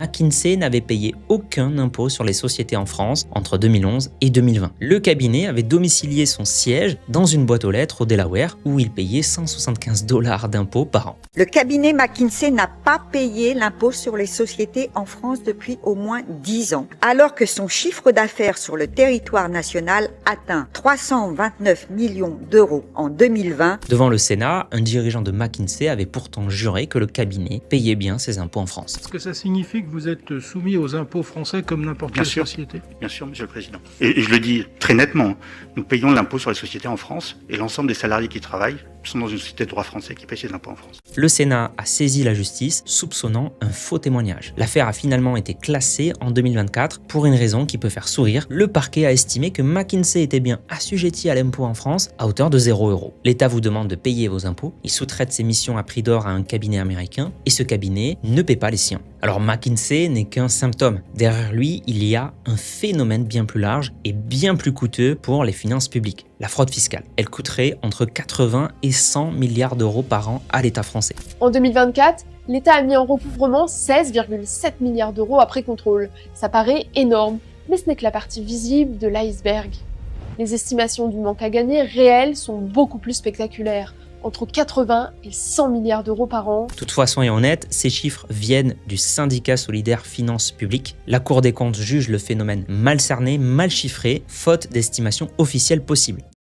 McKinsey n'avait payé aucun impôt sur les sociétés en France entre 2011 et 2020. Le cabinet avait domicilié son siège dans une boîte aux lettres au Delaware où il payait 175 $ d'impôts par an. Le cabinet McKinsey n'a pas payé l'impôt sur les sociétés en France depuis au moins 10 ans, alors que son chiffre d'affaires sur le territoire national atteint 329 millions d'euros en 2020. Devant le Sénat, un dirigeant de McKinsey avait pourtant juré que le cabinet payait bien ses impôts en France. Est-ce que ça signifie que vous êtes soumis aux impôts français comme n'importe quelle société? Bien sûr, Monsieur le Président. Et je le dis très nettement, nous payons l'impôt sur les sociétés en France et l'ensemble des salariés qui travaillent sont dans une société de droit français qui paye ses impôts en France. Le Sénat a saisi la justice soupçonnant un faux témoignage. L'affaire a finalement été classée en 2024 pour une raison qui peut faire sourire. Le parquet a estimé que McKinsey était bien assujetti à l'impôt en France à hauteur de 0 €. L'État vous demande de payer vos impôts, il sous-traite ses missions à prix d'or à un cabinet américain et ce cabinet ne paie pas les siens. Alors McKinsey n'est qu'un symptôme. Derrière lui, il y a un phénomène bien plus large et bien plus coûteux pour les finances publiques. La fraude fiscale. Elle coûterait entre 80 et 100 milliards d'euros par an à l'État français. En 2024, l'État a mis en recouvrement 16,7 milliards d'euros après contrôle. Ça paraît énorme, mais ce n'est que la partie visible de l'iceberg. Les estimations du manque à gagner réel sont beaucoup plus spectaculaires, entre 80 et 100 milliards d'euros par an. Toutefois, soyons honnêtes, ces chiffres viennent du syndicat solidaire Finances Publiques. La Cour des comptes juge le phénomène mal cerné, mal chiffré, faute d'estimation officielle possible.